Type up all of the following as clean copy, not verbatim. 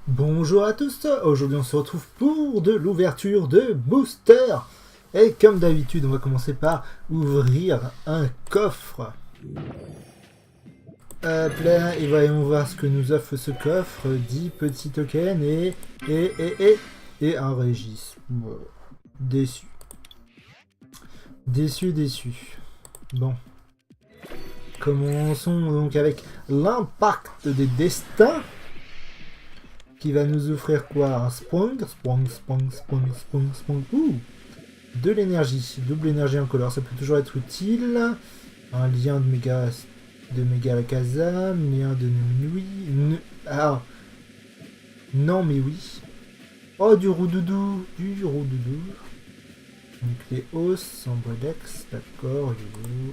Bonjour à tous, aujourd'hui on se retrouve pour de l'ouverture de booster. Et comme d'habitude, on va commencer par ouvrir un coffre. Hop là, et voyons voir ce que nous offre ce coffre. 10 petits tokens et un Régis. Bon, déçu. Déçu. Bon. Commençons donc avec l'impact des destins. Qui va nous offrir quoi? Un Sprung. Ouh, de l'énergie. Double énergie incolore, ça peut toujours être utile. Un lien de méga Kazam. Lien de nuit. Ah. Non, mais oui. Oh, du roudoudou. Donc les os, Ambredex, d'accord.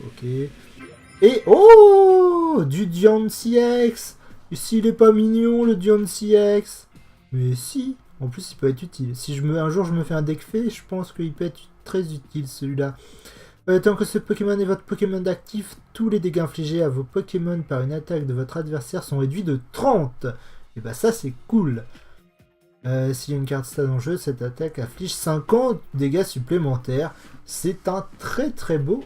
Ok. Et oh, du Diancie X. S'il est pas mignon, le Diancie X. Mais si, en plus il peut être utile. Si un jour je me fais un deck fait, je pense qu'il peut être très utile celui-là. Tant que ce Pokémon est votre Pokémon d'actif, tous les dégâts infligés à vos Pokémon par une attaque de votre adversaire sont réduits de 30. Et bah ça c'est cool. S'il y a une carte stade en jeu, cette attaque afflige 50 dégâts supplémentaires. C'est un très beau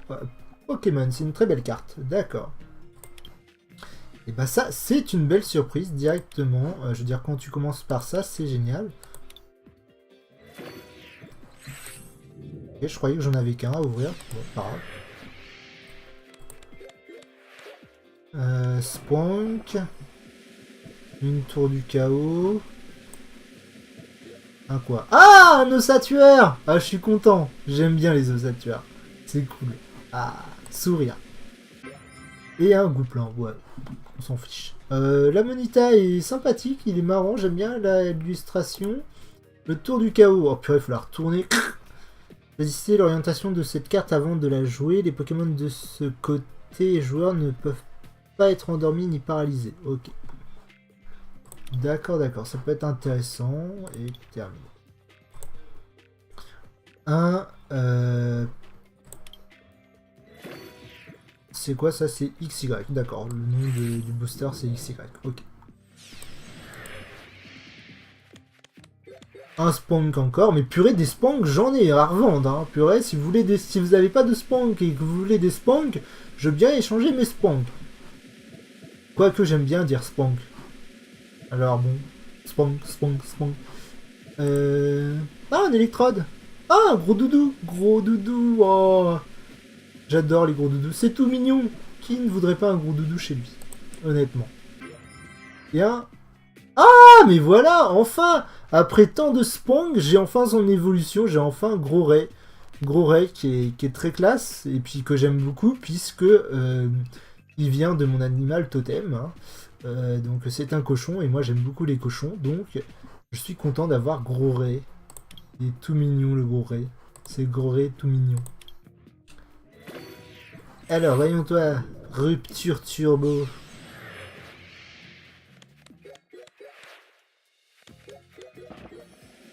Pokémon, c'est une très belle carte. D'accord. Et bah ça, c'est une belle surprise directement. Je veux dire, quand tu commences par ça, c'est génial. Ok, je croyais que j'en avais qu'un à ouvrir. Bon, pas grave. Spunk. Une tour du chaos. Un quoi? Ah, un osatuaire! Ah, je suis content. J'aime bien les osatuaires. C'est cool. Ah, sourire. Et un gouplan, ouais. On s'en fiche. La Monita est sympathique, il est marrant, j'aime bien l'illustration. Le tour du chaos. Oh purée, il faut la retourner. Choisissez l'orientation de cette carte avant de la jouer. Les Pokémon de ce côté joueur ne peuvent pas être endormis ni paralysés. Ok. D'accord, ça peut être intéressant. Et terminé. C'est quoi ça? C'est XY, d'accord. Le nom du booster c'est XY, ok. Un Spunk encore, mais purée des Spanks j'en ai à revendre, hein. Purée, si vous avez pas de Spank et que vous voulez des Spanks, je veux bien échanger mes Spanks. Quoique j'aime bien dire Spank. Alors bon, Spank. Ah, un électrode. Ah, un gros doudou, oh. J'adore les gros doudous, c'est tout mignon. Qui ne voudrait pas un gros doudou chez lui? Honnêtement. Et un... Ah, mais voilà, enfin. Après tant de Spang, j'ai enfin son évolution, j'ai enfin Gros Ray. Gros Ray qui est très classe, et puis que j'aime beaucoup, puisque il vient de mon animal totem. Hein. Donc c'est un cochon, et moi j'aime beaucoup les cochons, donc je suis content d'avoir Gros Ray. Il est tout mignon le Gros Ray. C'est Gros Ray tout mignon. Alors, voyons toi, rupture turbo.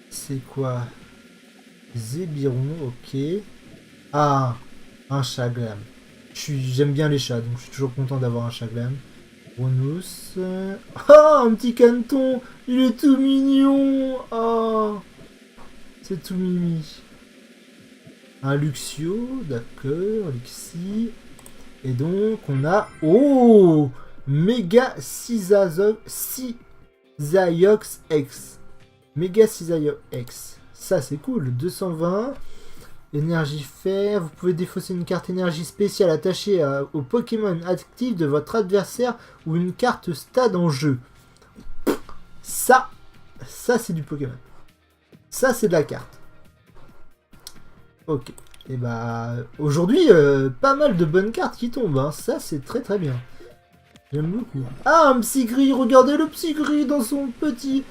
C'est quoi? Zébiron, ok. Ah, un Chaglam. J'aime bien les chats, donc je suis toujours content d'avoir un Chaglam. Ronus. Ah, un petit Canton. Il est tout mignon. Oh, c'est tout mimi. Un Luxio, d'accord, Luxie. Et donc, on a... Oh, Mega Cisaiox X. Mega Cisaiox X. Ça, c'est cool. 220. Énergie fer. Vous pouvez défausser une carte énergie spéciale attachée au Pokémon actif de votre adversaire ou une carte stade en jeu. Ça c'est du Pokémon. Ça, c'est de la carte. Ok. Et bah, aujourd'hui, pas mal de bonnes cartes qui tombent, hein. Ça c'est très bien. J'aime beaucoup. Ah, un Psygris, regardez le Psygris dans son petit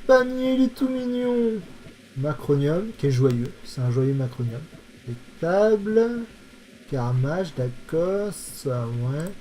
panier, il est tout mignon. Macronium, qui est joyeux, c'est un joyeux Macronium. Les tables, Caramage, d'accord, ça ouais.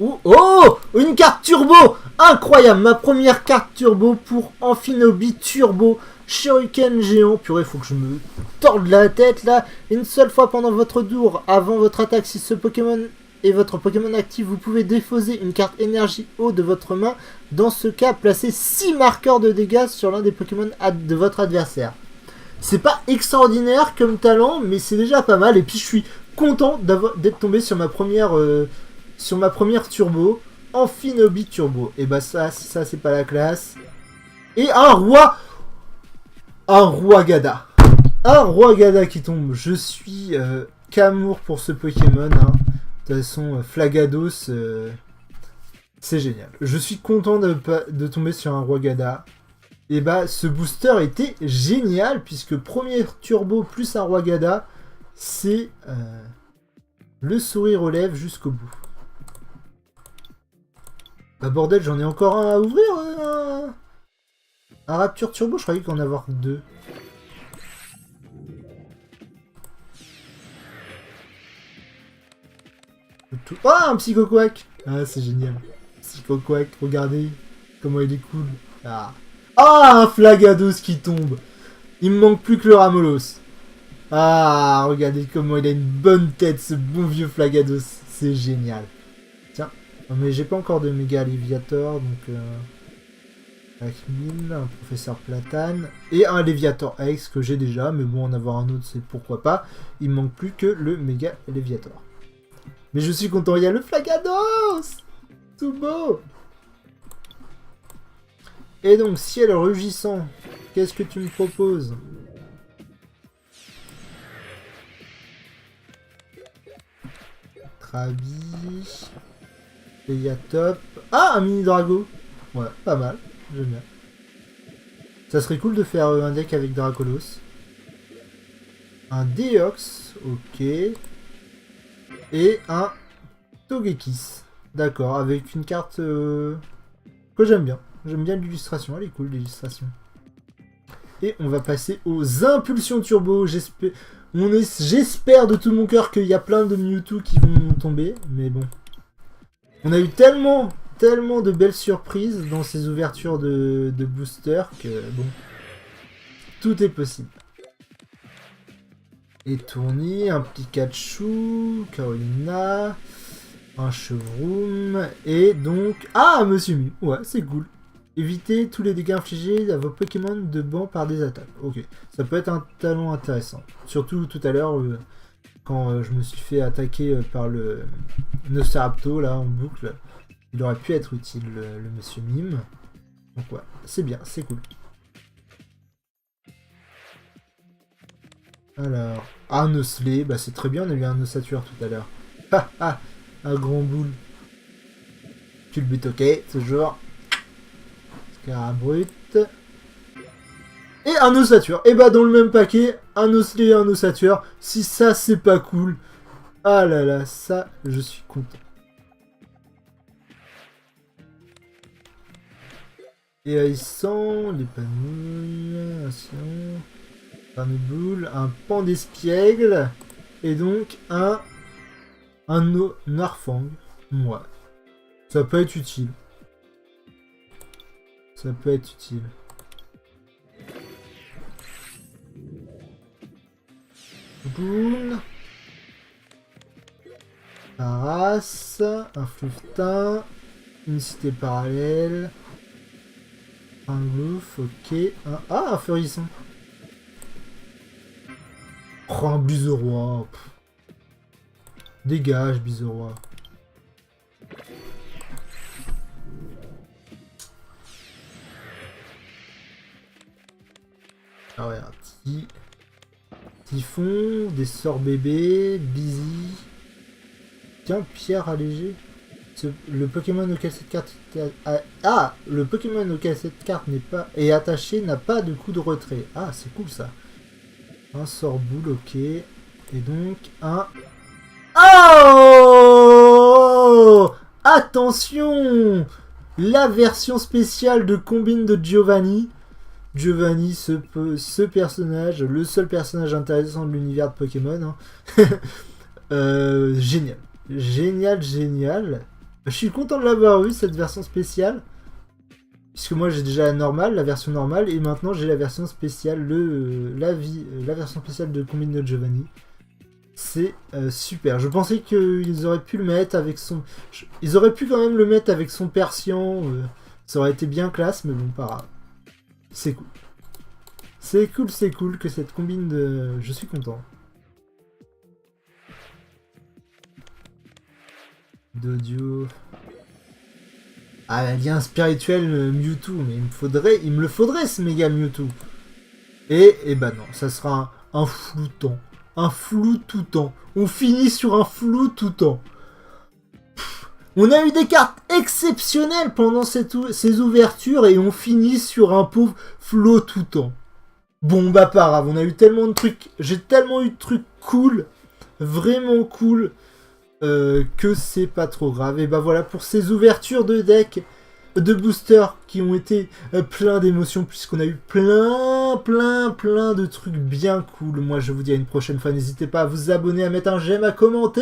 Oh, une carte turbo, incroyable, ma première carte turbo pour Amphinobi Turbo. Shuriken géant, purée, faut que je me torde la tête là. Une seule fois pendant votre tour, avant votre attaque, si ce Pokémon est votre Pokémon actif, vous pouvez défausser une carte énergie eau de votre main. Dans ce cas, placez 6 marqueurs de dégâts sur l'un des Pokémon de votre adversaire. C'est pas extraordinaire comme talent, mais c'est déjà pas mal. Et puis je suis content d'être tombé sur ma première turbo, Amphinobi Turbo. Et bah ça c'est pas la classe. Et un roi Gada. Un roi Gada qui tombe. Je suis qu'amour pour ce Pokémon. Hein. De toute façon, Flagados, c'est génial. Je suis content de tomber sur un roi Gada. Et bah, ce booster était génial, puisque premier turbo plus un roi Gada, c'est le sourire aux lèvres jusqu'au bout. Bah bordel, j'en ai encore un à ouvrir. Un Rapture Turbo, je croyais qu'en avoir 2. Ah, un Psychoquack. Ah, c'est génial. Psychoquack, regardez comment il est cool. Ah, un Flagados qui tombe. Il me manque plus que le Ramolos. Ah, regardez comment il a une bonne tête, ce bon vieux Flagados. C'est génial. Tiens, mais j'ai pas encore de méga Léviator, donc... Acmil, un Professeur Platane, et un Léviator X que j'ai déjà, mais bon, en avoir un autre, c'est pourquoi pas. Il me manque plus que le méga Léviator. Mais je suis content, il y a le Flagados. Tout beau. Et donc, ciel rugissant, qu'est-ce que tu me proposes? Trabi. Léviatop. Ah, un mini Drago. Ouais, pas mal, j'aime bien. Ça serait cool de faire un deck avec Dracolos. Un Deox, ok. Et un Togekiss. D'accord, avec une carte que j'aime bien. J'aime bien l'illustration, elle est cool l'illustration. Et on va passer aux impulsions turbo. J'espère de tout mon cœur qu'il y a plein de Mewtwo qui vont tomber. Mais bon. On a eu tellement de belles surprises dans ces ouvertures de booster que bon. Tout est possible. Et Tourny, un Pikachu, Carolina, un Chevroom, et donc... Ah, Monsieur Mew, ouais, c'est cool. Évitez tous les dégâts infligés à vos Pokémon de banc par des attaques. Ok, ça peut être un talent intéressant. Surtout tout à l'heure, quand je me suis fait attaquer par le Nociraptor, là, en boucle. Il aurait pu être utile, le Monsieur Mime. Donc ouais, c'est bien, c'est cool. Alors, un Osselé, bah c'est très bien, on a eu un Ossature tout à l'heure. Ha ha, un grand boule. Culbutoquet, toujours. Scarabrut. Et un Ossature. Et bah dans le même paquet, un Osselé et un Ossature. Si ça c'est pas cool. Ah là là, ça je suis content. Et Aïssan, les panouilles, un boule, un pan d'espiègle, et donc un Narfang. Ouais. Ça peut être utile. Ça peut être utile. Boule. Paras, un Fluftin, une cité parallèle. Un Gloof, ok. Ah, un Feurisson. Oh, un Blizzoroy. Dégage, Blizzoroy. Ah ouais, un Typhon, des sorts bébés, Busy. Tiens, pierre allégée. Le Pokémon auquel cette carte le Pokémon auquel cette carte est attachée n'a pas de coup de retrait. Ah, c'est cool ça. Un sort boule, ok. Et donc un... Oh, attention, la version spéciale de Combine de Giovanni. Giovanni, ce personnage, le seul personnage intéressant de l'univers de Pokémon. Hein. Génial. Génial. Je suis content de l'avoir eu, cette version spéciale. Puisque moi j'ai déjà la version normale, et maintenant j'ai la version spéciale, la version spéciale de Combine de Giovanni. C'est super. Je pensais qu'ils auraient pu le mettre avec son... Ils auraient pu quand même le mettre avec son Persian. Ça aurait été bien classe, mais bon, pas grave. C'est cool. C'est cool que cette combine de... Je suis content. D'audio... Ah, lien spirituel Mewtwo, mais il me le faudrait ce méga Mewtwo. Et bah non, ça sera un flou temps. Un flou tout temps. On finit sur un flou tout temps. On a eu des cartes exceptionnelles pendant ces ouvertures et on finit sur un pauvre flou tout temps. Bon bah pas grave, on a eu tellement de trucs. J'ai tellement eu de trucs cool, vraiment cool. Que c'est pas trop grave. Et bah voilà pour ces ouvertures de deck, de boosters qui ont été plein d'émotions puisqu'on a eu plein de trucs bien cool. Moi je vous dis à une prochaine fois, n'hésitez pas à vous abonner, à mettre un j'aime, à commenter.